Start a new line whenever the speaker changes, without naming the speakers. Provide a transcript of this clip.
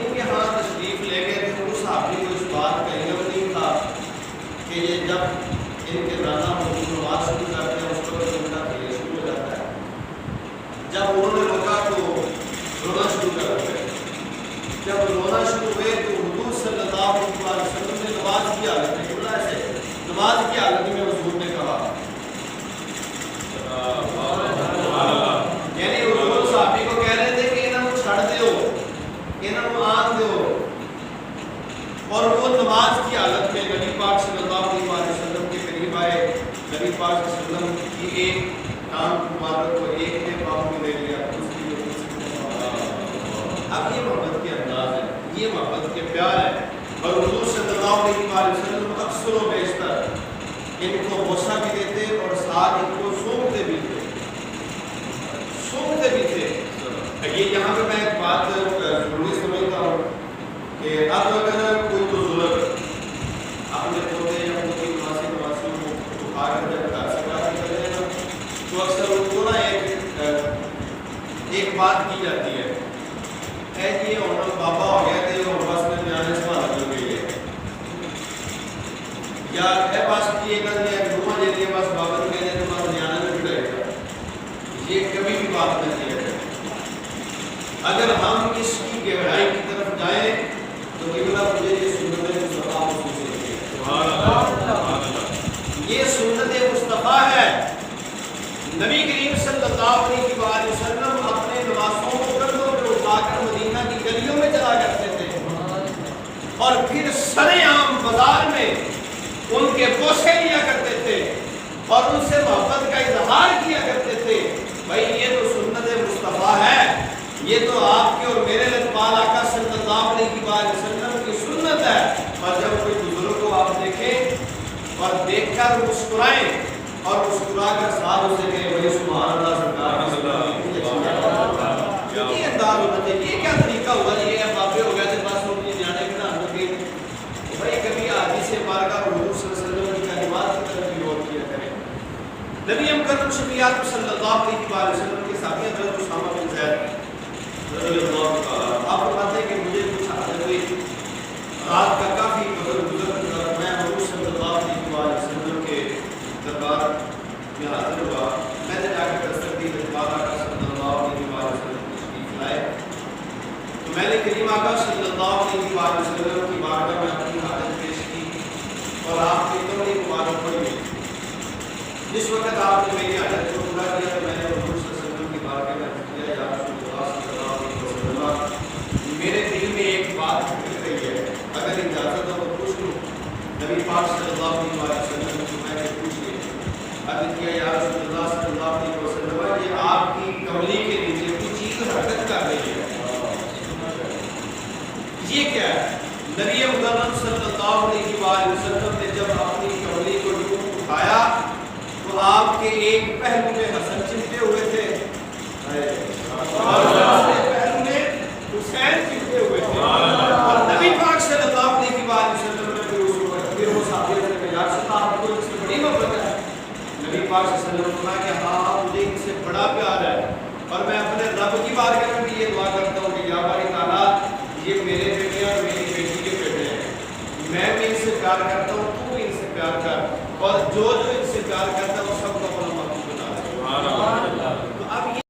ان کے ہاں تشریف لے گئے تھے، اس صحابی کو اس بات کا علم نہیں تھا کہ یہ جب ان کے نانا حضور نماز شروع کرتے ہیں اس وقت ان کا کھیل شروع ہو جاتا ہے۔ جب انہوں نے روکا تو رونا شروع کر ہوئے، جب رونا شروع ہوئے تو حضور صلی اللہ علیہ وسلم نے نماز کی حالت میں کھلا سے نماز کی حالت میں حضور نے کہا، یعنی حضور صحابی کو کہہ رہے تھے کہ انہوں چھڑ دیو، انہوں آن دیو، اور وہ نماز کی حالت میں نبی پاک صلی اللہ علیہ وسلم کے قریب آئے۔ نبی پاک صلی اللہ علیہ وسلم کی ایک ٹانگ مبارک کو ایک نے پاؤں میں لے لیا، دوسری کو اب یہ محبت کے انداز ہے، یہ محبت کے پیار ہے۔ اور حضور صلی اللہ علیہ وسلم اکثر و بیشتر ان کو بوسہ بھی دیتے اور ساتھ ان کو سونگتے بھی تھے، سونگتے بھی تھے۔ یہ یہاں پہ میں ایک بات ضروری سمجھتا ہوں کہ اب اگر کوئی تو ظلم اپنے پوتے یا پوتی نواسی کو بخار کر جب گھر سے باہر نکلے نا تو اکثر ان کو نا ایک بات کی جاتی ہے، اے جی ہوں بابا ہو گیا تھے اور بس میں نیانے سنبھال ہو گئی ہے، یا اے بس کی ایک روما جی ہے بس بابا نے کہتے ہیں بس نیانے میں بھی رہے گا، یہ کبھی بھی بات نہیں ہے۔ اگر ہم اس کی گہرائی کی طرف جائیں تو قبلہ مجھے یہ سنت مصطفیٰ محسوس ہوتی ہے، یہ سنت مصطفیٰ ہے۔ نبی کریم صلی اللہ علیہ وسلم اپنے نواسوں کو کندھوں پہ اٹھا کر مدینہ کی گلیوں میں چلا کرتے تھے اور پھر سرے عام بازار میں ان کے بوسے لیا کرتے تھے اور ان سے محبت کا اظہار کیا کرتے تھے۔ بھائی یہ تو سنت مصطفیٰ ہے، یہ تو آپ کے اور میرے لقبال آقا صلی اللہ علیہ وسلم کی سنت ہے۔ اور جب کوئی بزرگ کو آپ دیکھیں اور دیکھ کر مسکرائیں اور مسکرا کر ساتھ اسے کہیں بھائی سبحان اللہ سرکار یہ انداز ہونا چاہیے۔ یہ کیا طریقہ ہوا یہ ہے بابے ہو گئے تھے بس وہ مجھے جانے کے نام کے بھائی کبھی حدیث پاکہ حضور صلی اللہ علیہ وسلم کی کلمات کی طرف بھی غور کیا کریں۔ نبی مکرم شفیعہ صلی اللہ علیہ وسلم کے ساتھی حضرت اسامہ بن زید رضی اللہ تعالیٰ آپ فرماتے ہیں کہ مجھے کچھ حاضر ہوئی رات کا کافی گزر میں حضور صلی اللہ علیہ وسلم کے دربار میں حاضر ہوا۔ میں نے جا کے دستک دی، دربار آقا صلی اللہ علیہ وسلم تشریف لائے تو میں نے کریم آقا صلی اللہ علیہ وسلم کی بارگاہ میں اپنی حاجت پیش کی اور آپ کی کمری مبارک پڑھی۔ جس وقت آپ نے میری حاجت کو پورا کیا تو میں نے حضور صلی اللہ علیہ وسلم کی بارگاہ میں عرض کیا، یا رسول اللہ صلی اللہ علیہ وسلم میرے دل میں ایک بات کھل رہی ہے، اگر اجازت ہو تو پوچھ لوں؟ نبی پاک صلی اللہ علیہ وسلم کو میں نے پوچھ لیا، عرض کیا یا رسول اللہ صلی اللہ علیہ وسلم یہ آپ کی کملی کے نیچے کوئی چیز حرکت کر رہی ہے، یہ کیا ہے؟ نبی مکرم صلی اللہ علیہ وسلم نے جب اپنی کملی کو یوں اٹھایا تو آپ کے ایک پہلو میں حسن چمٹے ہوئے تھے اور دوسرے پہلو میں حسین چمٹے ہوئے تھے، اور نبی پاک صلی اللہ علیہ وسلم نے پھر وہ صحابی نے کہا یا رسول اللہ آپ کو اس سے بڑی محبت ہے؟ نبی پاک صلی اللہ علیہ وسلم نے کہا کہ ہاں مجھے ان سے بڑا پیار ہے اور میں اپنے رب کی بارگاہ میں بھی یہ دعا کرتا ہوں کہ یا باری تعالیٰ یہ میرے بیٹے اور میری بیٹی کے بیٹے ہیں، میں بھی ان سے پیار کرتا ہوں، تو بھی ان سے پیار کر، اور جو ان سے پیار کرتا ہے